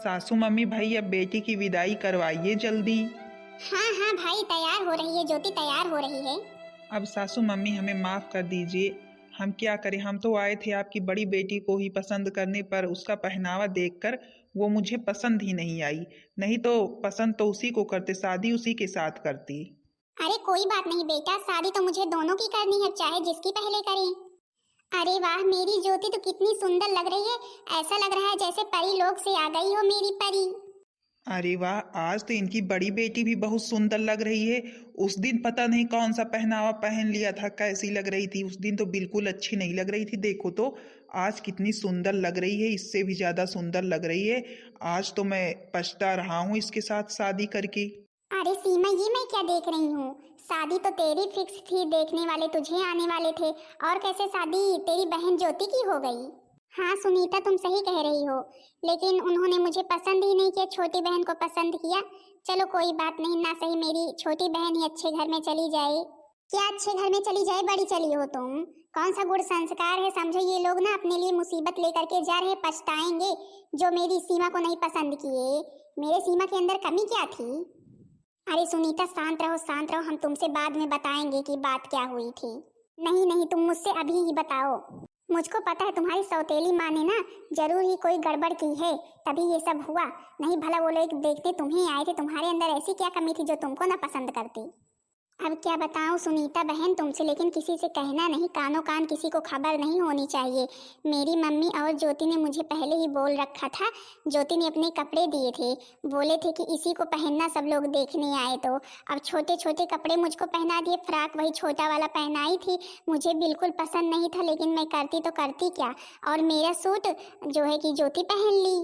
सासू मम्मी भाई अब बेटी की विदाई करवाइए जल्दी। हाँ हाँ भाई, तैयार हो रही है ज्योति, तैयार हो रही है। अब सासू मम्मी हमें माफ़ कर दीजिए। हम क्या करें, हम तो आए थे आपकी बड़ी बेटी को ही पसंद करने, पर उसका पहनावा देखकर वो मुझे पसंद ही नहीं आई। नहीं तो पसंद तो उसी को करते, शादी उसी के साथ करती। अरे कोई बात नहीं बेटा, शादी तो मुझे दोनों की करनी है, चाहे जिसकी पहले करें। अरे वाह, मेरी ज्योति तो कितनी सुंदर लग रही है। ऐसा लग रहा है जैसे परी लोक से आ गई हो मेरी परी। अरे वाह, आज तो इनकी बड़ी बेटी भी बहुत सुंदर लग रही है। उस दिन पता नहीं कौन सा पहनावा पहन लिया था, कैसी लग रही थी उस दिन, तो बिल्कुल अच्छी नहीं लग रही थी। देखो तो आज कितनी सुंदर लग रही है, इससे भी ज्यादा सुंदर लग रही है। आज तो मैं पछता रहा हूँ इसके साथ शादी करके। अरे सीमा, ये मैं क्या देख रही हूँ? शादी तो तेरी फिक्स थी, देखने वाले तुझे आने वाले थे, और कैसे शादी तेरी बहन ज्योति की हो गई? हाँ सुनीता, तुम सही कह रही हो, लेकिन उन्होंने मुझे पसंद ही नहीं किया, छोटी बहन को पसंद किया। चलो कोई बात नहीं, ना सही मेरी छोटी बहन ही अच्छे घर में चली जाए। क्या अच्छे घर में चली जाए? बड़ी चली हो तुम। कौन सा गुड़ संस्कार है, समझो ये लोग ना अपने लिए मुसीबत लेकर के जा रहे, पछताएंगे जो मेरी सीमा को नहीं पसंद किए। मेरे सीमा के अंदर कमी क्या थी? अरे सुनीता शांत रहो, शांत रहो, हम तुमसे बाद में बताएंगे कि बात क्या हुई थी। नहीं नहीं, तुम मुझसे अभी ही बताओ। मुझको पता है तुम्हारी सौतेली माँ ने ना जरूर ही कोई गड़बड़ की है, तभी ये सब हुआ। नहीं भला वो लोग देखते तुम्हें आए थे, तुम्हारे अंदर ऐसी क्या कमी थी जो तुमको ना पसंद करती? अब क्या बताऊं सुनीता बहन तुमसे, लेकिन किसी से कहना नहीं, कानों कान किसी को खबर नहीं होनी चाहिए। मेरी मम्मी और ज्योति ने मुझे पहले ही बोल रखा था। ज्योति ने अपने कपड़े दिए थे, बोले थे कि इसी को पहनना सब लोग देखने आए तो। अब छोटे छोटे कपड़े मुझको पहना दिए, फ्रॉक वही छोटा वाला पहनाई थी। मुझे बिल्कुल पसंद नहीं था, लेकिन मैं करती तो करती क्या, और मेरा सूट जो है कि ज्योति पहन ली।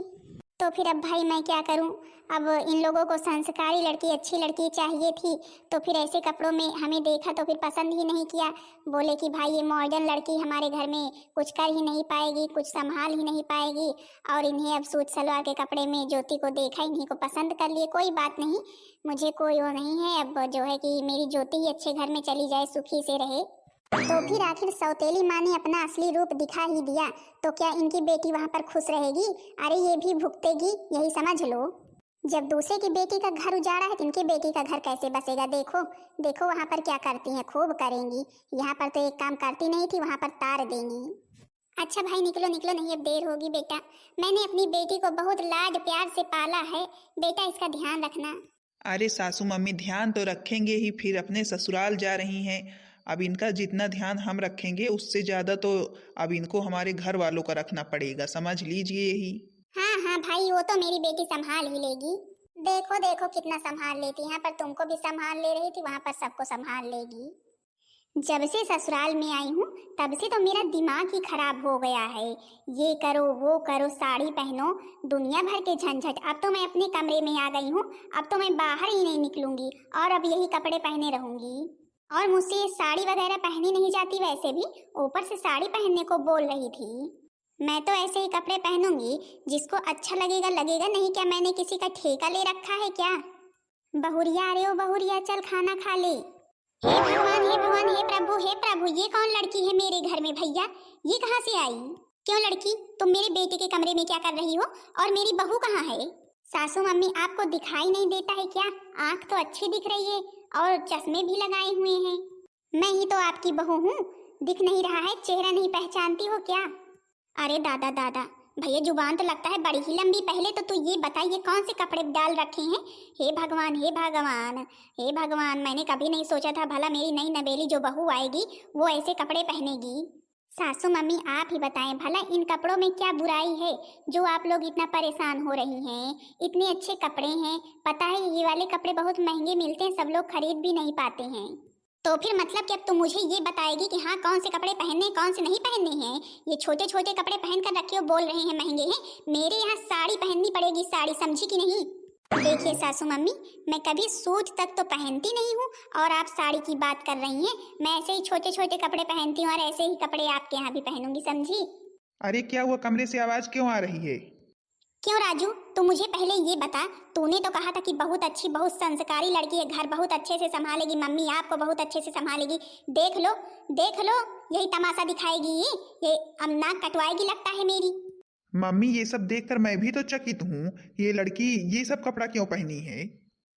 तो फिर अब भाई मैं क्या करूं? अब इन लोगों को संस्कारी लड़की, अच्छी लड़की चाहिए थी, तो फिर ऐसे कपड़ों में हमें देखा तो फिर पसंद ही नहीं किया। बोले कि भाई ये मॉडर्न लड़की हमारे घर में कुछ कर ही नहीं पाएगी, कुछ संभाल ही नहीं पाएगी, और इन्हें अब सूट सलवार के कपड़े में ज्योति को देखा, इन्हीं को पसंद कर लिए। कोई बात नहीं, मुझे कोई वो नहीं है, अब जो है कि मेरी ज्योति ही अच्छे घर में चली जाए, सुखी से रहे। तो फिर आखिर सौतेली माँ ने अपना असली रूप दिखा ही दिया, तो क्या इनकी बेटी वहाँ पर खुश रहेगी? अरे ये भी भुगतेगी, यही समझ लो। जब दूसरे की बेटी का घर उजाड़ा है तो इनकी बेटी का घर कैसे बसेगा? देखो देखो वहाँ पर क्या करती हैं, खूब करेंगी। यहाँ पर तो एक काम करती नहीं थी, वहाँ पर तार देंगी। अच्छा भाई निकलो निकलो, नहीं अब देर होगी बेटा। मैंने अपनी बेटी को बहुत लाड प्यार से पाला है, बेटा इसका ध्यान रखना। अरे सासू मम्मी ध्यान तो रखेंगे ही, फिर अपने ससुराल जा रही हैं। अब इनका जितना ध्यान हम रखेंगे उससे ज्यादा तो अब इनको हमारे घर वालों का रखना पड़ेगा, समझ लीजिए यही। हाँ हाँ भाई, वो तो मेरी बेटी संभाल ही लेगी। देखो देखो कितना संभाल लेती है, यहाँ पर तुमको भी संभाल ले रही थी, वहाँ पर सबको संभाल लेगी। जब से ससुराल में आई हूँ तब से तो मेरा दिमाग ही खराब हो गया है। ये करो वो करो, साड़ी पहनो, दुनिया भर के झंझट। अब तो मैं अपने कमरे में आ गई हूँ, अब तो मैं बाहर ही नहीं निकलूंगी, और अब यही कपड़े पहने रहूंगी। और मुझसे ये साड़ी वगैरह पहनी नहीं जाती, वैसे भी ऊपर से साड़ी पहनने को बोल रही थी। मैं तो ऐसे ही कपड़े पहनूंगी, जिसको अच्छा लगेगा लगेगा, नहीं क्या मैंने किसी का ठेका ले रखा है क्या? बहुरिया, अरे ओ बहुरिया, चल खाना खा ले। हे भगवान हे भगवान, हे प्रभु हे प्रभु, ये कौन लड़की है मेरे घर में भैया? ये कहाँ से आई? क्यों लड़की, तुम मेरे बेटे के कमरे में क्या कर रही हो? और मेरी बहू कहाँ है? सासू मम्मी आपको दिखाई नहीं देता है क्या? आंख तो अच्छी दिख रही है और चश्मे भी लगाए हुए हैं। मैं ही तो आपकी बहू हूँ, दिख नहीं रहा है? चेहरा नहीं पहचानती हो क्या? अरे दादा दादा, भैया जुबान तो लगता है बड़ी ही लंबी। पहले तो तू ये बताइए कौन से कपड़े डाल रखे हैं? हे भगवान हे भगवान हे भगवान, मैंने कभी नहीं सोचा था भला मेरी नई नवेली जो बहू आएगी वो ऐसे कपड़े पहनेगी। सासू मम्मी आप ही बताएं भला इन कपड़ों में क्या बुराई है जो आप लोग इतना परेशान हो रही हैं? इतने अच्छे कपड़े हैं, पता है ये वाले कपड़े बहुत महंगे मिलते हैं, सब लोग खरीद भी नहीं पाते हैं। तो फिर मतलब कि अब तुम मुझे ये बताएगी कि हाँ कौन से कपड़े पहनने कौन से नहीं पहनने हैं? ये छोटे छोटे कपड़े पहन कर रखे हो, बोल रहे हैं महंगे हैं। मेरे यहाँ साड़ी पहननी पड़ेगी, साड़ी, समझी कि नहीं? देखिए सासू मम्मी, मैं कभी सूट तक तो पहनती नहीं हूँ, और आप साड़ी की बात कर रही हैं। मैं ऐसे ही छोटे छोटे कपड़े पहनती हूँ, और ऐसे ही कपड़े आपके यहाँ भी पहनूंगी, समझी? अरे क्या हुआ, कमरे से आवाज क्यों आ रही है? क्यों राजू, तू मुझे पहले ये बता, तूने तो कहा था कि बहुत अच्छी बहुत संस्कारी लड़की है, घर बहुत अच्छे से संभालेगी, मम्मी आपको बहुत अच्छे से संभालेगी। देख लो यही तमाशा दिखाएगी, ये अब नाक कटवाएगी लगता है मेरी। मम्मी ये सब देखकर मैं भी तो चकित हूँ। ये लड़की ये सब कपड़ा क्यों पहनी है?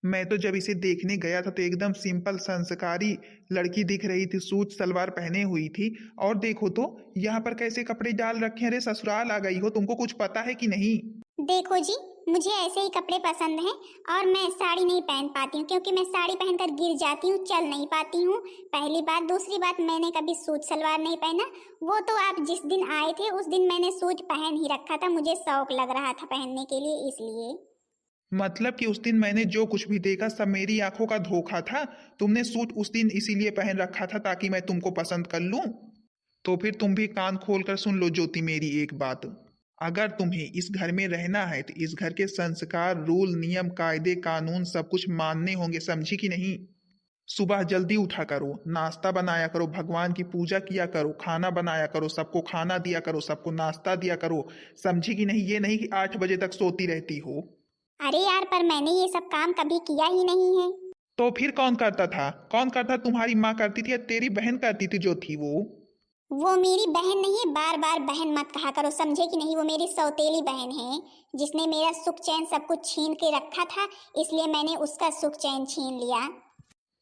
मैं तो जब इसे देखने गया था तो एकदम सिंपल संस्कारी लड़की दिख रही थी, सूट सलवार पहने हुई थी। और देखो तो यहाँ पर कैसे कपड़े डाल रखे हैं। अरे ससुराल आ गई हो, तुमको कुछ पता है कि नहीं? देखो जी, मुझे ऐसे ही कपड़े पसंद हैं और मैं साड़ी नहीं पहन पाती हूँ क्योंकि मैं साड़ी पहनकर गिर जाती हूँ, चल नहीं पाती हूँ। पहली बात। दूसरी बात, मैंने कभी सूट सलवार नहीं पहना। वो तो आप जिस दिन आए थे उस दिन मैंने सूट पहन ही रखा था, मुझे शौक लग रहा था पहनने के लिए, इसलिए। मतलब कि उस दिन मैंने जो कुछ भी देखा सब मेरी आंखों का धोखा था। तुमने सूट उस दिन इसीलिए पहन रखा था ताकि मैं तुमको पसंद कर लूं। तो फिर तुम भी कान खोल कर सुन लो ज्योति मेरी एक बात। अगर तुम्हें इस घर में रहना है तो इस घर के संस्कार, रूल, नियम, कायदे, कानून सब कुछ मानने होंगे, समझी कि नहीं? सुबह जल्दी उठा करो, नाश्ता बनाया करो, भगवान की पूजा किया करो, खाना बनाया करो, सबको खाना दिया करो, सबको नाश्ता दिया करो, समझी कि नहीं? ये नहीं कि 8 बजे तक सोती रहती हो। अरे यार, पर मैंने ये सब काम कभी किया ही नहीं है। तो फिर कौन करता था? कौन करता? तुम्हारी माँ करती थी या तेरी बहन करती थी जो थी वो मेरी बहन नहीं है, बार बार बहन मत कहा करो, समझे कि नहीं? वो मेरी सौतेली बहन है जिसने मेरा सुख चैन सब कुछ छीन के रखा था, इसलिए मैंने उसका सुख चैन छीन लिया।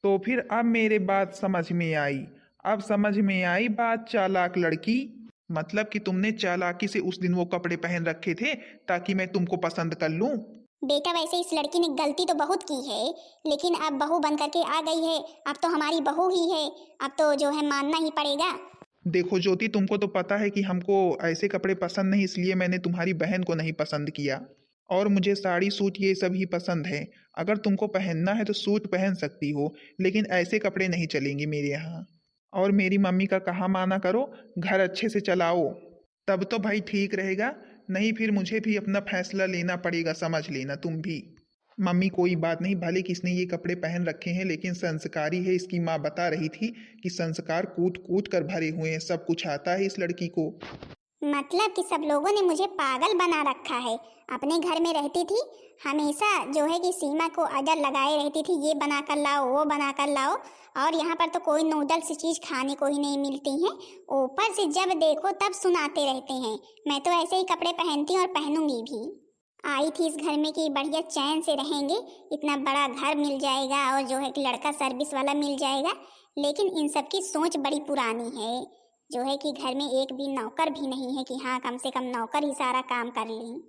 तो फिर अब मेरे बात समझ में आई। अब समझ में आई बात, चालाक लड़की। मतलब कि तुमने चालाकी से उस दिन वो कपड़े पहन रखे थे ताकि मैं तुमको पसंद कर लूं। बेटा, वैसे इस लड़की ने गलती तो बहुत की है, लेकिन अब बहू बन करके आ गई है, अब तो हमारी बहू ही है, अब तो जो है मानना ही पड़ेगा। देखो ज्योति, तुमको तो पता है कि हमको ऐसे कपड़े पसंद नहीं, इसलिए मैंने तुम्हारी बहन को नहीं पसंद किया। और मुझे साड़ी सूट ये सब ही पसंद है। अगर तुमको पहनना है तो सूट पहन सकती हो, लेकिन ऐसे कपड़े नहीं चलेंगे मेरे यहाँ। और मेरी मम्मी का कहा माना करो, घर अच्छे से चलाओ, तब तो भाई ठीक रहेगा। नहीं फिर मुझे भी अपना फैसला लेना पड़ेगा, समझ लेना तुम भी। मम्मी कोई बात नहीं, भले किसने ये कपड़े पहन रखे हैं लेकिन संस्कारी है। इसकी माँ बता रही थी कि संस्कार कूट कूट कर भरे हुए हैं, सब कुछ आता है इस लड़की को। मतलब कि सब लोगों ने मुझे पागल बना रखा है। अपने घर में रहती थी, हमेशा जो है कि सीमा को अगर लगाए रहती थी, ये बना कर लाओ, वो बना कर लाओ, और यहाँ पर तो कोई नूडल्स चीज़ खाने को ही नहीं मिलती है। ऊपर से जब देखो तब सुनाते रहते हैं। मैं तो ऐसे ही कपड़े पहनती हूँ और पहनूंगी भी। आई थी इस घर में कि बढ़िया चैन से रहेंगे, इतना बड़ा घर मिल जाएगा और जो है कि लड़का सर्विस वाला मिल जाएगा, लेकिन इन सब की सोच बड़ी पुरानी है। जो है कि घर में एक भी नौकर भी नहीं है कि हाँ कम से कम नौकर ही सारा काम कर लें।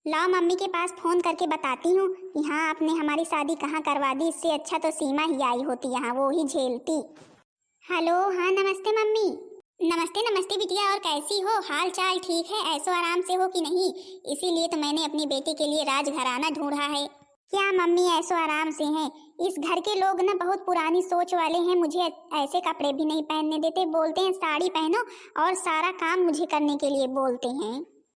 लाओ मम्मी के पास फोन करके बताती हूँ कि हाँ आपने हमारी शादी कहाँ करवा दी, इससे अच्छा तो सीमा ही आई होती यहाँ, वो ही झेलती। हेलो, हाँ नमस्ते मम्मी। नमस्ते नमस्ते बिटिया, और कैसी हो? हाल चाल ठीक है? ऐसो आराम से हो कि नहीं? इसीलिए तो मैंने अपनी बेटी के लिए राजघराना ढूंढा है। क्या मम्मी ऐसो आराम से हैं? इस घर के लोग ना बहुत पुरानी सोच वाले हैं, मुझे ऐसे कपड़े भी नहीं पहनने देते, बोलते हैं साड़ी पहनो और सारा काम मुझे करने के लिए बोलते हैं।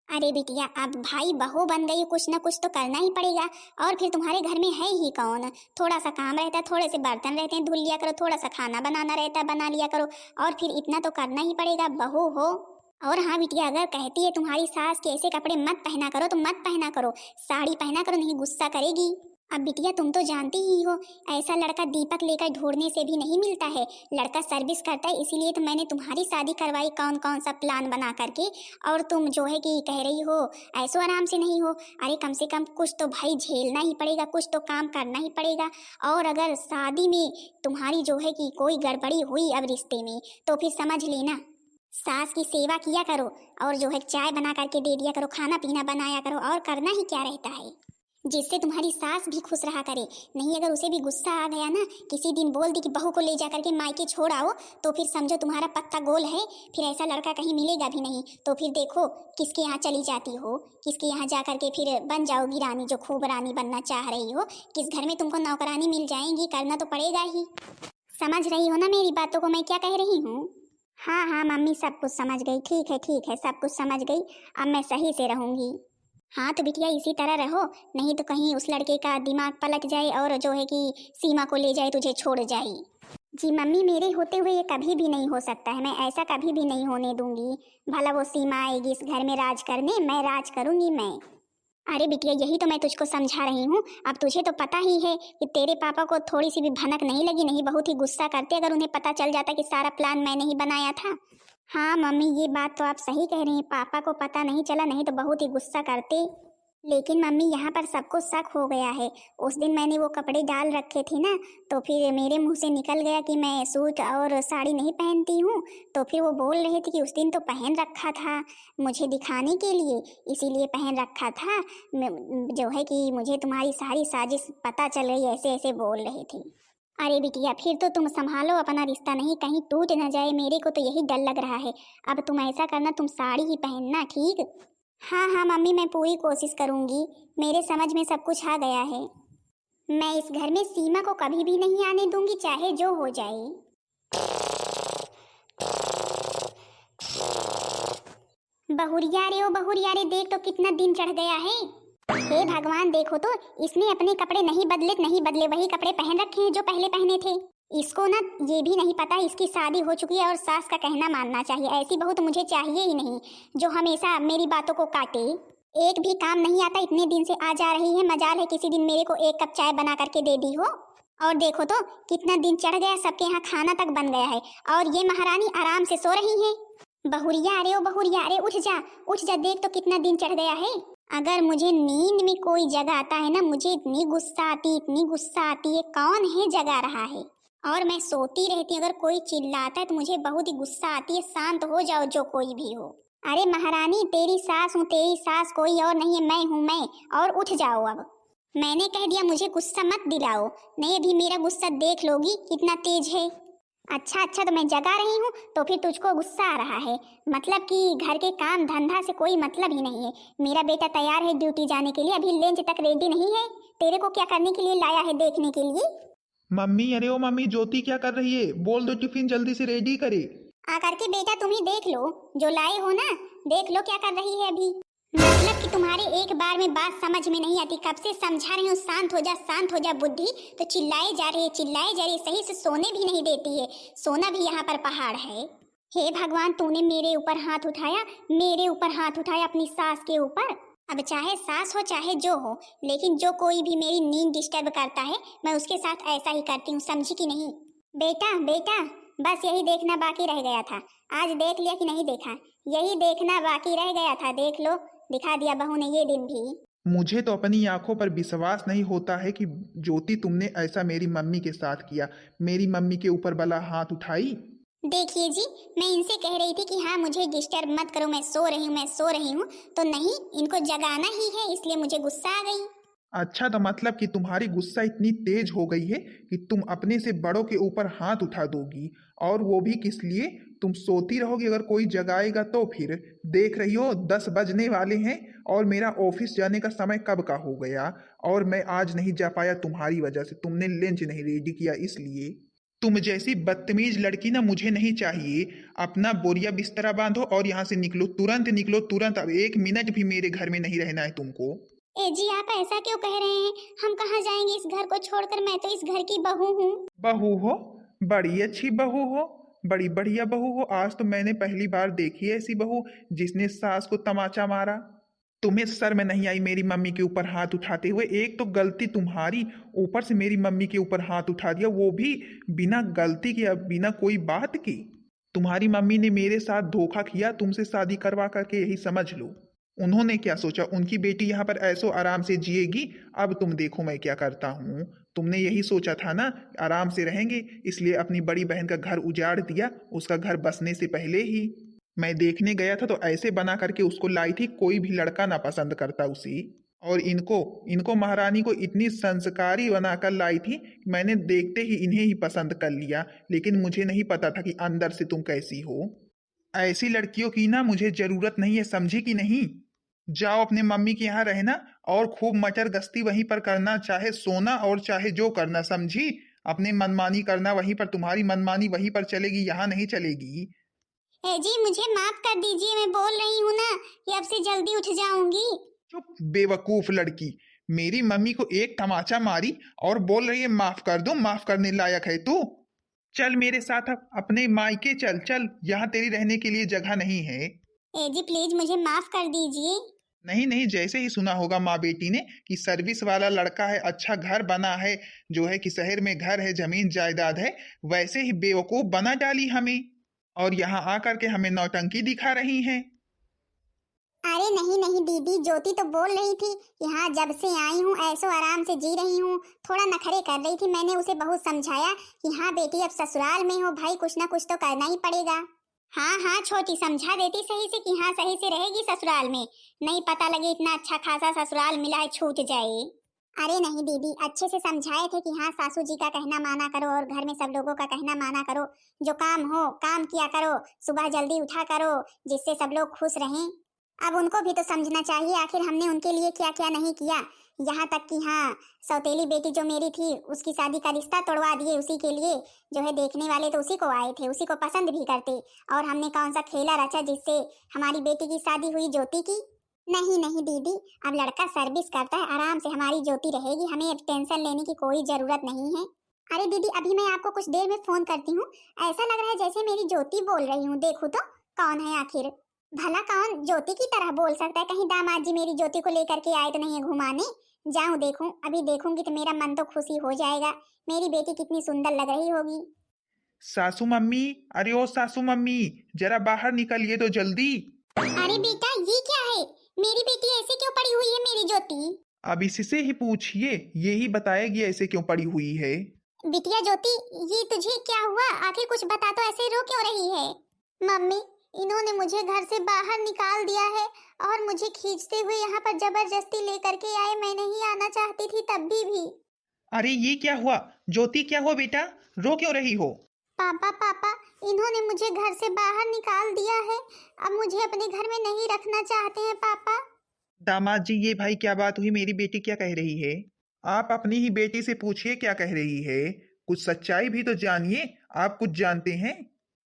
अरे बिटिया, अब भाई बहू बन गई, कुछ ना कुछ तो करना ही पड़ेगा। और फिर तुम्हारे घर में है ही कौन? थोड़ा सा काम रहता है, थोड़े से बर्तन रहते हैं, धुल लिया करो, थोड़ा सा खाना बनाना रहता है, बना लिया करो, और फिर इतना तो करना ही पड़ेगा, बहू हो। और हाँ बिटिया, अगर कहती है तुम्हारी सास के ऐसे कपड़े मत पहना करो तो मत पहना करो, साड़ी पहना करो, नहीं गुस्सा करेगी। अब बिटिया तुम तो जानती ही हो, ऐसा लड़का दीपक लेकर ढूंढने से भी नहीं मिलता है। लड़का सर्विस करता है, इसीलिए तो मैंने तुम्हारी शादी करवाई कौन कौन सा प्लान बना करके। और तुम जो है कि कह रही हो ऐसो आराम से नहीं हो। अरे कम से कम कुछ तो भाई झेलना ही पड़ेगा, कुछ तो काम करना ही पड़ेगा। और अगर शादी में तुम्हारी जो है कि कोई गड़बड़ी हुई अब रिश्ते में, तो फिर समझ लेना, सास की सेवा किया करो और जो है चाय बना करके दे दिया करो, खाना पीना बनाया करो, और करना ही क्या रहता है, जिससे तुम्हारी सास भी खुश रहा करे। नहीं अगर उसे भी गुस्सा आ गया ना, किसी दिन बोल दी कि बहू को ले जा करके मायके छोड़ आओ, तो फिर समझो तुम्हारा पत्ता गोल है, फिर ऐसा लड़का कहीं मिलेगा भी नहीं। तो फिर देखो किसके यहाँ चली जाती हो, किसके यहाँ जा करके फिर बन जाओगी रानी, जो खूब रानी बनना चाह रही हो। किस घर में तुमको नौकरानी मिल जाएंगी, करना तो पड़ेगा ही। समझ रही हो ना मेरी बातों को, मैं क्या कह रही हूँ? हाँ हाँ मम्मी, सब कुछ समझ गई। ठीक है, सब कुछ समझ गई। अब मैं सही से रहूँगी। हाँ तो बिटिया इसी तरह रहो, नहीं तो कहीं उस लड़के का दिमाग पलट जाए और जो है कि सीमा को ले जाए, तुझे छोड़ जाए। जी मम्मी, मेरे होते हुए ये कभी भी नहीं हो सकता है, मैं ऐसा कभी भी नहीं होने दूंगी। भला वो सीमा आएगी इस घर में राज करने, मैं राज करूंगी मैं। अरे बिटिया यही तो मैं तुझको समझा रही हूँ। अब तुझे तो पता ही है कि तेरे पापा को थोड़ी सी भी भनक नहीं लगी, नहीं बहुत ही गुस्सा करते अगर उन्हें पता चल जाता कि सारा प्लान मैंने ही बनाया था। हाँ मम्मी, ये बात तो आप सही कह रही हैं। पापा को पता नहीं चला, नहीं तो बहुत ही गुस्सा करते। लेकिन मम्मी, यहाँ पर सबको शक हो गया है। उस दिन मैंने वो कपड़े डाल रखे थे ना, तो फिर मेरे मुंह से निकल गया कि मैं सूट और साड़ी नहीं पहनती हूँ। तो फिर वो बोल रहे थे कि उस दिन तो पहन रखा था मुझे दिखाने के लिए, इसीलिए पहन रखा था। जो है कि मुझे तुम्हारी सारी साजिश पता चल रही, ऐसे ऐसे बोल रहे थे। अरे बिटिया, फिर तो तुम संभालो अपना रिश्ता, नहीं कहीं टूट न जाए। मेरे को तो यही डर लग रहा है। अब तुम ऐसा करना, तुम साड़ी ही पहनना, ठीक? हाँ हाँ मम्मी, मैं पूरी कोशिश करूंगी। मेरे समझ में सब कुछ आ गया है। मैं इस घर में सीमा को कभी भी नहीं आने दूंगी, चाहे जो हो जाए। बहुरिया रे, ओ बहुरिया रे, देख तो कितना दिन चढ़ गया है। हे भगवान, देखो तो इसने अपने कपड़े नहीं बदले, वही कपड़े पहन रखे हैं जो पहले पहने थे। इसको ना ये भी नहीं पता इसकी शादी हो चुकी है और सास का कहना मानना चाहिए। ऐसी बहू तो मुझे चाहिए ही नहीं, जो हमेशा मेरी बातों को काटे। एक भी काम नहीं आता, इतने दिन से आ जा रही है। मजाल है किसी दिन मेरे को एक कप चाय बना करके दे दी हो। और देखो तो कितना दिन चढ़ गया, सबके यहाँ खाना तक बन गया है और ये महारानी आराम से सो रही है। बहुरिया रे, ओ बहुरिया रे, उठ जा उठ जा, देख तो कितना दिन चढ़ गया है। अगर मुझे नींद में कोई जगाता है ना, मुझे इतनी गुस्सा आती है। कौन है जगा रहा है? और मैं सोती रहती हूँ। अगर कोई चिल्लाता है तो मुझे बहुत ही गुस्सा आती है। शांत हो जाओ जो कोई भी हो। अरे महारानी, तेरी सास हूँ, तेरी सास कोई और नहीं है, मैं हूँ मैं। और उठ जाओ अब। मैंने कह दिया, मुझे गुस्सा मत दिलाओ, नहीं अभी मेरा गुस्सा देख लोगी कितना तेज है। अच्छा अच्छा, तो मैं जगा रही हूँ तो फिर तुझको गुस्सा आ रहा है? मतलब कि घर के काम धंधा से कोई मतलब ही नहीं है। मेरा बेटा तैयार है ड्यूटी जाने के लिए, अभी लंच तक रेडी नहीं है। तेरे को क्या करने के लिए लाया है, देखने के लिए? मम्मी, अरे ओ मम्मी, ज्योति क्या कर रही है? बोल दो टिफिन जल्दी से रेडी करे। आकर के बेटा तुम ही देख लो, जो लाए हो ना, देख लो क्या कर रही है अभी। मतलब कि तुम्हारे एक बार में बात समझ में नहीं आती। कब से समझा रही हूँ, शांत हो जा बुद्धि, तो चिल्लाए जा रही है। सही से सोने भी नहीं देती है। सोना भी यहाँ पर पहाड़ है। हे भगवान, तूने मेरे ऊपर हाथ उठाया अपनी सास के ऊपर। अब चाहे सास हो चाहे जो हो, लेकिन जो कोई भी मेरी नींद डिस्टर्ब करता है, मैं उसके साथ ऐसा ही करती हूँ, समझी कि नहीं? बेटा बेटा, बस यही देखना बाकी रह गया था। आज देख लिया कि नहीं देखा? यही देखना बाकी रह गया था, देख लो, दिखा दिया बहू ने ये दिन भी। मुझे तो अपनी आंखों पर विश्वास नहीं होता है कि ज्योति तुमने ऐसा मेरी मम्मी के साथ किया, मेरी मम्मी के ऊपर भला हाथ उठाई। देखिए जी, मैं इनसे कह रही थी कि हाँ मुझे डिस्टर्ब मत करो, मैं सो रही हूँ, तो नहीं, इनको जगाना ही है, इसलिए मुझे गुस्सा आ गई। अच्छा, तो मतलब कि तुम्हारी गुस्सा इतनी तेज हो गई है कि तुम अपने से बड़ों के ऊपर हाथ उठा दोगी, और वो भी किस लिए? तुम सोती रहोगी, अगर कोई जगाएगा तो? फिर देख रही हो 10 बजने वाले हैं और मेरा ऑफिस जाने का समय कब का हो गया, और मैं आज नहीं जा पाया तुम्हारी वजह से। तुमने लंच नहीं रेडी किया इसलिए। तुम जैसी बदतमीज लड़की ना मुझे नहीं चाहिए। अपना बोरिया बिस्तरा बांधो और यहाँ से निकलो, तुरंत निकलो, तुरंत। अब 1 मिनट भी मेरे घर में नहीं रहना है तुमको। ए जी, आप ऐसा क्यों कह रहे हैं? हम कहाँ जाएंगे इस घर को छोड़कर? मैं तो इस घर की बहू हूँ। बहू हो? बड़ी अच्छी बहू हो, बड़ी बढ़िया बहू हो। आज तो मैंने पहली बार देखी है ऐसी बहू जिसने सास को तमाचा मारा। तुम्हें शर्म नहीं आई मेरी मम्मी के ऊपर हाथ उठाते हुए? एक तो गलती तुम्हारी, ऊपर से मेरी मम्मी के ऊपर हाथ उठा दिया, वो भी बिना गलती के, बिना कोई बात की। तुम्हारी मम्मी ने मेरे साथ धोखा किया तुमसे शादी करवा करके, यही समझ लो। उन्होंने क्या सोचा, उनकी बेटी यहाँ पर ऐसो आराम से जिएगी। अब तुम देखो मैं क्या करता हूँ। तुमने यही सोचा था ना आराम से रहेंगे, इसलिए अपनी बड़ी बहन का घर उजाड़ दिया, उसका घर बसने से पहले ही। मैं देखने गया था तो ऐसे बना करके उसको लाई थी, कोई भी लड़का ना पसंद करता उसी। और इनको महारानी को इतनी संस्कारी बनाकर लाई थी, मैंने देखते ही इन्हें ही पसंद कर लिया। लेकिन मुझे नहीं पता था कि अंदर से तुम कैसी हो। ऐसी लड़कियों की ना मुझे जरूरत नहीं है, समझी कि नहीं? जाओ अपने मम्मी के यहाँ रहना और खूब मटर गश्ती वहीं पर करना, चाहे सोना और चाहे जो करना, समझी? अपने मनमानी करना वहीं पर, तुम्हारी मनमानी वहीं पर चलेगी, यहाँ नहीं चलेगी। ए जी, मुझे माफ कर दीजिए, मैं बोल रही हूँ ना कि अब से जल्दी उठ जाऊंगी। चुप बेवकूफ लड़की, मेरी मम्मी को एक तमाचा मारी और बोल रही है माफ कर दो, माफ करने लायक है तू? चल मेरे साथ, अब अपने मायके चल चल, यहाँ तेरी रहने के लिए जगह नहीं है। ए जी प्लीज मुझे माफ कर दीजिए। नहीं नहीं, जैसे ही सुना होगा माँ बेटी ने कि सर्विस वाला लड़का है, अच्छा घर बना है, जो है कि शहर में घर है, जमीन जायदाद है, वैसे ही बेवकूफ बना डाली हमें। और यहाँ आकर के हमें नौटंकी दिखा रही हैं। अरे नहीं नहीं दीदी, ज्योति तो बोल रही थी कि हाँ जब से आई हूँ ऐसो आराम से जी रही हूँ। थोड़ा नखरे कर रही थी, मैंने उसे बहुत समझाया कि हाँ बेटी अब ससुराल में हो भाई, कुछ ना कुछ तो करना ही पड़ेगा। हाँ हाँ छोटी, समझा देती सही से कि हाँ सही से रहेगी ससुराल में, नहीं पता लगे इतना अच्छा खासा ससुराल मिला है छूट जाए। अरे नहीं दीदी, अच्छे से समझाए थे कि हाँ सासू जी का कहना माना करो और घर में सब लोगों का कहना माना करो, जो काम हो काम किया करो, सुबह जल्दी उठा करो जिससे सब लोग खुश रहें। अब उनको भी तो समझना चाहिए, आखिर हमने उनके लिए क्या क्या नहीं किया। यहाँ तक कि हाँ सौतेली बेटी जो मेरी थी उसकी शादी का रिश्ता तोड़वा दिए उसी के लिए, जो है देखने वाले तो उसी को आए थे, उसी को पसंद भी करते। और हमने कौन सा खेला रचा जिससे हमारी बेटी की शादी हुई ज्योति की। नहीं नहीं दीदी, अब लड़का सर्विस करता है, आराम से हमारी ज्योति रहेगी, हमें अब टेंशन लेने की कोई जरूरत नहीं है। अरे दीदी अभी मैं आपको कुछ देर में फोन करती हूँ। ऐसा लग रहा है जैसे मेरी ज्योति बोल रही हूँ, देखो तो कौन है आखिर। भला कौन ज्योति की तरह बोल सकता है, कहीं दामाद जी मेरी ज्योति को लेकर के आए तो नहीं है घुमाने। जाऊं देखूं, अभी देखूंगी तो मेरा मन तो खुशी हो जाएगा, मेरी बेटी कितनी सुंदर लग रही होगी। सासू मम्मी, अरे ओ सासू मम्मी, जरा बाहर निकलिए तो जल्दी। अरे बेटा ये क्या है, मेरी बेटी ऐसे क्यों पड़ी हुई है मेरी ज्योति। अब इससे ही पूछिए, यही बताएगी ऐसे क्यों पड़ी हुई है। बिटिया ज्योति ये तुझे क्या हुआ, आखिर कुछ बता, तो ऐसे रो क्यों रही है। मम्मी इन्होंने मुझे घर से बाहर निकाल दिया है और मुझे खींचते हुए यहाँ पर जबरदस्ती लेकर के आए, मैं नहीं आना चाहती थी तब भी। अरे ये क्या हुआ ज्योति, क्या हुआ बेटा, रो क्यों रही हो। पापा पापा इन्होंने मुझे घर से बाहर निकाल दिया है, अब मुझे अपने घर में नहीं रखना चाहते हैं पापा। दामाद जी ये भाई क्या बात हुई, मेरी बेटी क्या कह रही है। आप अपनी ही बेटी से पूछिए क्या कह रही है, कुछ सच्चाई भी तो जानिए, आप कुछ जानते हैं।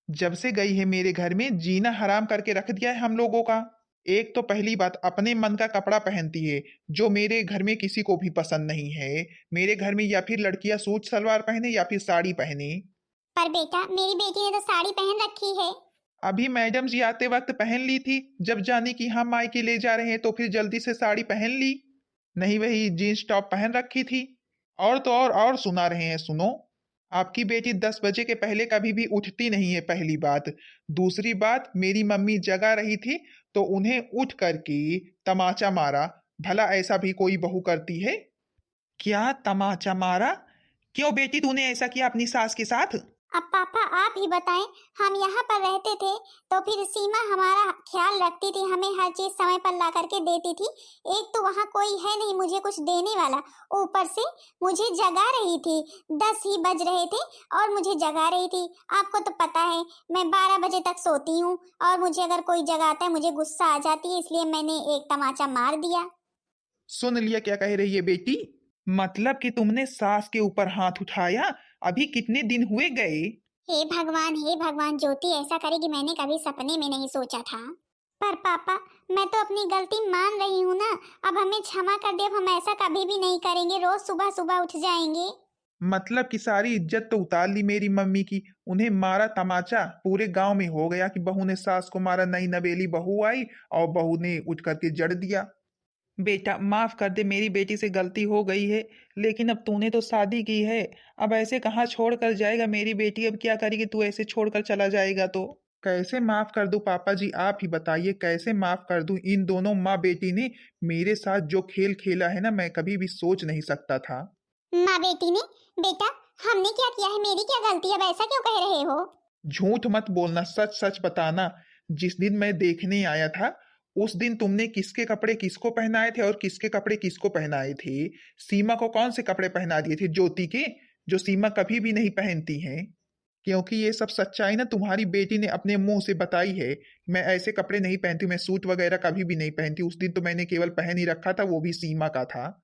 जब से गई है मेरे घर में जीना हराम करके रख दिया है हम लोगों का। एक तो पहली बात अपने मन का कपड़ा पहनती है जो मेरे घर में किसी को भी पसंद नहीं है। मेरे घर में या फिर लड़कियां सूट सलवार पहने या फिर साड़ी पहने। पर बेटा मेरी बेटी ने तो साड़ी पहन रखी है। अभी मैडम जी आते वक्त पहन ली थी, जब जाने की हम मायके ले जा रहे हैं तो फिर जल्दी से साड़ी पहन ली, नहीं वही जींस टॉप पहन रखी थी। और तो और सुना रहे हैं, सुनो। आपकी बेटी 10 बजे के पहले कभी भी उठती नहीं है, पहली बात। दूसरी बात, मेरी मम्मी जगा रही थी तो उन्हें उठ करके तमाचा मारा। भला ऐसा भी कोई बहू करती है क्या, तमाचा मारा। क्यों बेटी तूने ऐसा किया अपनी सास के साथ। अब पापा आप ही बताएं, हम यहाँ पर रहते थे तो फिर सीमा हमारा ख्याल रखती थी, हमें हर चीज समय पर ला करके देती थी। एक तो वहाँ कोई है नहीं मुझे कुछ देने वाला, ऊपर से मुझे जगा रही थी, 10 ही बज रहे थे और मुझे जगा रही थी। आपको तो पता है मैं 12 बजे तक सोती हूँ और मुझे अगर कोई जगाता है मुझे गुस्सा आ जाती है, इसलिए मैंने एक तमाचा मार दिया। सुन लिया क्या कह रही है बेटी, मतलब कि तुमने सास के ऊपर हाथ उठाया। अभी कितने दिन हुए गए। हे भगवान, ज्योति ऐसा करेगी मैंने कभी सपने में नहीं सोचा था। पर पापा मैं तो अपनी गलती मान रही हूँ ना, अब हमें क्षमा कर दे, अब हम ऐसा कभी भी नहीं करेंगे, रोज सुबह सुबह उठ जाएंगे। मतलब कि सारी इज्जत तो उतार ली मेरी मम्मी की, उन्हें मारा तमाचा, पूरे गांव में हो गया कि बहू ने सास को मारा। नई नवेली बहू आई और बहू ने उठ करके जड़ दिया। बेटा माफ कर दे, मेरी बेटी से गलती हो गई है, लेकिन अब तूने तो शादी की है, अब ऐसे कहाँ छोड़ कर जाएगा मेरी बेटी। अब क्या करेगी तू, ऐसे छोड़कर चला जाएगा तो। कैसे माफ कर दूं पापा जी, आप ही बताइए कैसे माफ कर दूं। इन दोनों माँ बेटी ने मेरे साथ जो खेल खेला है ना, मैं कभी भी सोच नहीं सकता था। माँ बेटी ने, बेटा हमने क्या किया है, मेरी क्या गलती है, अब ऐसा क्यों कह रहे हो। झूठ मत बोलना, सच सच बताना। जिस दिन मैं देखने आया था उस दिन तुमने किसके कपड़े किसको पहनाए थे और किसके कपड़े किसको पहनाए थे। सीमा को कौन से कपड़े पहना दिए थे, ज्योति के, जो सीमा कभी भी नहीं पहनती है। क्योंकि ये सब सच्चाई ना तुम्हारी बेटी ने अपने मुंह से बताई है। मैं ऐसे कपड़े नहीं पहनती, मैं सूट वगैरह कभी भी नहीं पहनती। उस दिन तो मैंने केवल पहन ही रखा था, वो भी सीमा का था।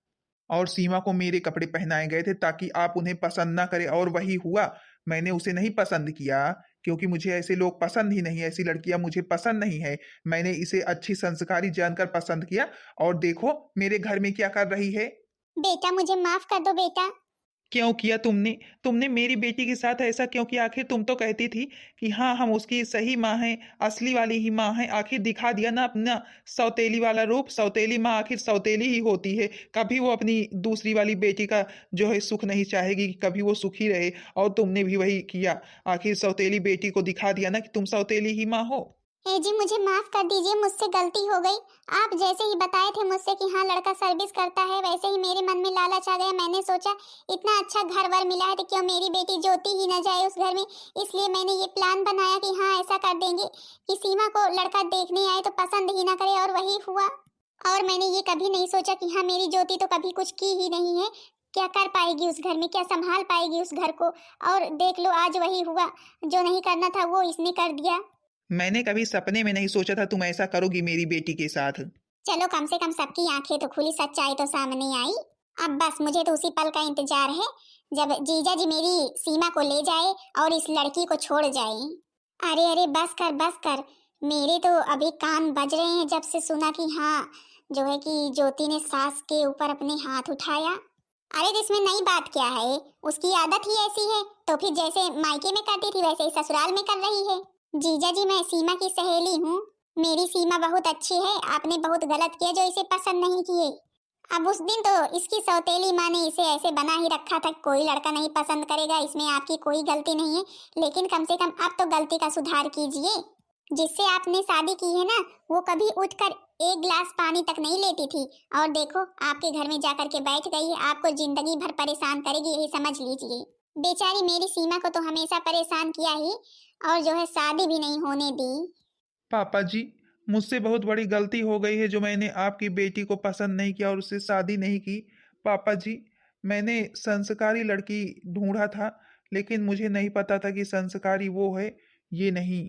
और सीमा को मेरे कपड़े पहनाए गए थे ताकि आप उन्हें पसंद ना करें, और वही हुआ। मैंने उसे नहीं पसंद किया क्योंकि मुझे ऐसे लोग पसंद ही नहीं, ऐसी लड़कियां मुझे पसंद नहीं है। मैंने इसे अच्छी संस्कारी जानकर पसंद किया, और देखो मेरे घर में क्या कर रही है। बेटा मुझे माफ कर दो बेटा। क्यों किया तुमने? तुमने मेरी बेटी के साथ ऐसा क्यों किया? आखिर तुम तो कहती थी कि हाँ, हम उसकी सही माँ हैं, असली वाली ही माँ हैं। आखिर दिखा दिया ना अपना सौतेली वाला रूप। सौतेली माँ आखिर सौतेली ही होती है। कभी वो अपनी दूसरी वाली बेटी का जो है सुख नहीं चाहेगी कि कभी वो सुखी रहे, और तुमने भी वही किया। आखिर सौतेली बेटी को दिखा दिया ना कि तुम सौतेली ही माँ हो। ए जी, मुझे माफ कर दीजिए, मुझसे गलती हो गई। आप जैसे ही बताए थे मुझसे कि हाँ लड़का सर्विस करता है, वैसे ही मेरे मन में लालच आ गया। मैंने सोचा इतना अच्छा घर वर मिला है तो क्यों मेरी बेटी ज्योति ही ना जाए उस घर में। इसलिए मैंने ये प्लान बनाया कि हाँ ऐसा कर देंगे कि सीमा को लड़का देखने आए तो पसंद ही ना करे, और वही हुआ। और मैंने ये कभी नहीं सोचा कि हाँ मेरी ज्योति तो कभी कुछ की ही नहीं है, क्या कर पाएगी उस घर में, क्या संभाल पाएगी उस घर को। और देख लो आज वही हुआ, जो नहीं करना था वो इसने कर दिया। मैंने कभी सपने में नहीं सोचा था तुम ऐसा करोगी मेरी बेटी के साथ। चलो कम से कम सबकी आंखें तो खुली, सच्चाई तो सामने आई। अब बस मुझे तो उसी पल का इंतजार है जब जीजा जी मेरी सीमा को ले जाए और इस लड़की को छोड़ जाए। अरे अरे बस कर, मेरे तो अभी कान बज रहे हैं जब से सुना कि हाँ जो है कि ज्योति ने सास के ऊपर अपने हाथ उठाया। अरे तो इसमें नई बात क्या है, उसकी आदत ही ऐसी है, तो फिर जैसे मायके में करती थी वैसे ही ससुराल में कर रही है। जीजा जी मैं सीमा की सहेली हूँ, मेरी सीमा बहुत अच्छी है, आपने बहुत गलत किया जो इसे पसंद नहीं किए। अब उस दिन तो इसकी सौतेली माँ ने इसे ऐसे बना ही रखा था, कोई लड़का नहीं पसंद करेगा, इसमें आपकी कोई गलती नहीं है। लेकिन कम से कम अब तो गलती का सुधार कीजिए। जिससे आपने शादी की है ना, वो कभी उठकर एक गिलास पानी तक नहीं लेती थी, और देखो आपके घर में जाकर के बैठ गई है, आपको जिंदगी भर परेशान करेगी, यही समझ लीजिए। बेचारी मेरी सीमा को तो हमेशा परेशान किया ही, और जो है शादी भी नहीं होने दी। पापा जी, मुझसे बहुत बड़ी गलती हो गई है जो मैंने आपकी बेटी को पसंद नहीं किया और उससे शादी नहीं की। पापा जी, मैंने संस्कारी लड़की ढूंढा था, लेकिन मुझे नहीं पता था कि संस्कारी वो है, ये नहीं।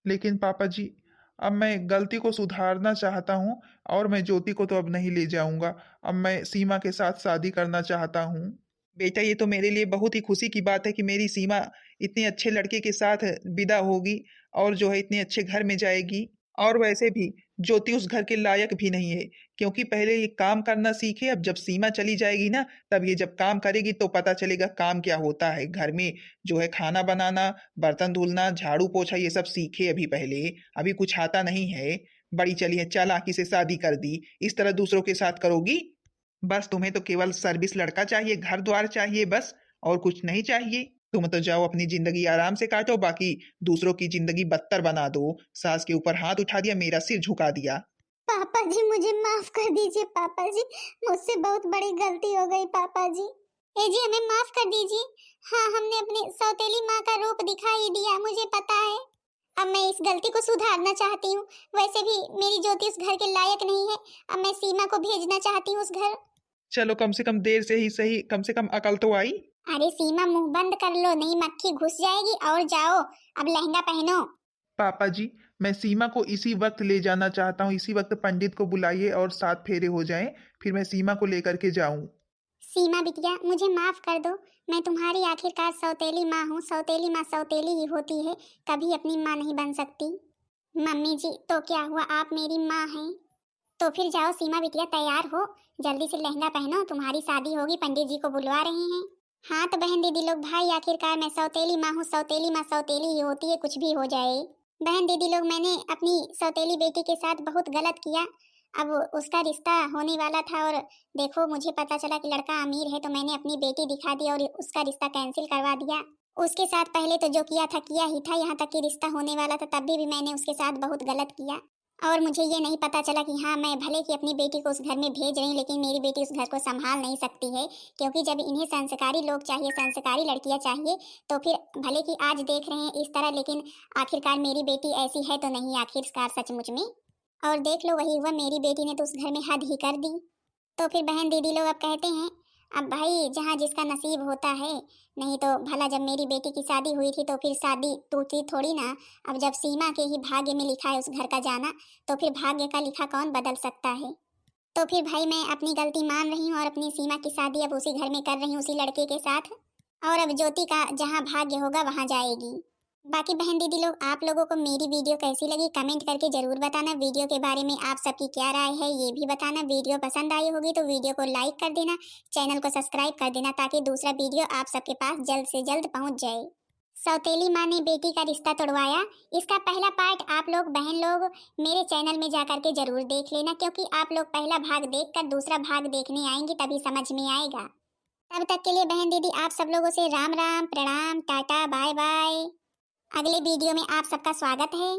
लेकिन पापा जी, अब मैं गलती को सुधारना चाहता हूँ, और मैं ज्योति को तो अब नहीं ले जाऊंगा। अब मैं सीमा के साथ शादी करना चाहता हूँ। बेटा, ये तो मेरे लिए बहुत ही खुशी की बात है कि मेरी सीमा इतने अच्छे लड़के के साथ विदा होगी, और जो है इतने अच्छे घर में जाएगी। और वैसे भी ज्योति उस घर के लायक भी नहीं है, क्योंकि पहले ये काम करना सीखे। अब जब सीमा चली जाएगी ना, तब ये जब काम करेगी तो पता चलेगा काम क्या होता है घर में। जो है खाना बनाना, बर्तन धुलना, झाड़ू पोछा, ये सब सीखे अभी पहले। अभी कुछ आता नहीं है। बड़ी चली है, चालाकी से शादी कर दी। इस तरह दूसरों के साथ करोगी? बस तुम्हें तो केवल सर्विस लड़का चाहिए, घर द्वार चाहिए बस, और कुछ नहीं चाहिए। तुम तो जाओ अपनी जिंदगी आराम से काटो, बाकी दूसरों की जिंदगी बदतर बना दो। सास के ऊपर हाथ उठा दिया, मेरा सिर झुका दिया। पापा जी मुझे माफ कर दीजिए पापा जी, मुझसे बहुत बड़ी गलती हो गई पापा जी। ए जी हमें माफ कर दीजिए। हाँ हमने अपनी सौतेली माँ का रूप दिखा ही दिया, मुझे पता है। अब मैं इस गलती को सुधारना चाहती हूँ। वैसे भी मेरी ज्योति उस घर के लायक नहीं है, अब मैं सीमा को भेजना चाहती हूँ उस घर। चलो, कम से कम देर से ही सही, कम से कम अकल तो आई। अरे सीमा मुंह बंद कर लो, नहीं मक्खी घुस जाएगी। और जाओ अब लहंगा पहनो। पापा जी, मैं सीमा को इसी वक्त ले जाना चाहता हूँ। इसी वक्त पंडित को बुलाइए और 7 फेरे हो जाएं, फिर मैं सीमा को लेकर के जाऊं। सीमा बिटिया मुझे माफ कर दो, मैं तुम्हारी आखिरकार सौतेली माँ हूँ। सौतेली माँ सौतेली ही होती है, कभी अपनी माँ नहीं बन सकती। मम्मी जी तो क्या हुआ, आप मेरी माँ हैं। तो फिर जाओ सीमा बिटिया, तैयार हो, जल्दी से लहंगा पहनो, तुम्हारी शादी होगी, पंडित जी को बुलवा रहे हैं। हाँ तो बहन दीदी लोग, भाई आखिरकार मैं सौतेली माँ हूँ, सौतेली माँ सौतेली ही होती है, कुछ भी हो जाए। बहन दीदी लोग, मैंने अपनी सौतेली बेटी के साथ बहुत गलत किया। अब उसका रिश्ता होने वाला था, और देखो मुझे पता चला कि लड़का अमीर है, तो मैंने अपनी बेटी दिखा दी और उसका रिश्ता कैंसिल करवा दिया। उसके साथ पहले तो जो किया था किया ही था, यहाँ तक कि रिश्ता होने वाला था तब भी मैंने उसके साथ बहुत गलत किया। और मुझे ये नहीं पता चला कि हाँ मैं भले कि अपनी बेटी को उस घर में भेज रही हूँ, लेकिन मेरी बेटी उस घर को संभाल नहीं सकती है। क्योंकि जब इन्हें संस्कारी लोग चाहिए, संस्कारी लड़कियाँ चाहिए, तो फिर भले कि आज देख रहे हैं इस तरह, लेकिन आखिरकार मेरी बेटी ऐसी है तो नहीं आखिरकार सचमुच में। और देख लो वही हुआ, मेरी बेटी ने तो उस घर में हद ही कर दी। तो फिर बहन दीदी लोग अब कहते हैं, अब भाई जहाँ जिसका नसीब होता है। नहीं तो भला जब मेरी बेटी की शादी हुई थी तो फिर शादी टूटी थोड़ी ना। अब जब सीमा के ही भाग्य में लिखा है उस घर का जाना, तो फिर भाग्य का लिखा कौन बदल सकता है। तो फिर भाई मैं अपनी गलती मान रही हूँ और अपनी सीमा की शादी अब उसी घर में कर रही हूँ, उसी लड़के के साथ। और अब ज्योति का जहाँ भाग्य होगा वहाँ जाएगी। बाकी बहन दीदी लोग, आप लोगों को मेरी वीडियो कैसी लगी कमेंट करके जरूर बताना। वीडियो के बारे में आप सबकी क्या राय है ये भी बताना। वीडियो पसंद आई होगी तो वीडियो को लाइक कर देना, चैनल को सब्सक्राइब कर देना ताकि दूसरा वीडियो आप सबके पास जल्द से जल्द पहुंच जाए। सौतेली माँ ने बेटी का रिश्ता तोड़वाया, इसका पहला पार्ट आप लोग बहन लोग मेरे चैनल में जा करके जरूर देख लेना, क्योंकि आप लोग पहला भाग देखकर दूसरा भाग देखने आएंगे तभी समझ में आएगा। तब तक के लिए बहन दीदी आप सब लोगों से राम राम, प्रणाम, टाटा, बाय बाय। अगले वीडियो में आप सबका स्वागत है।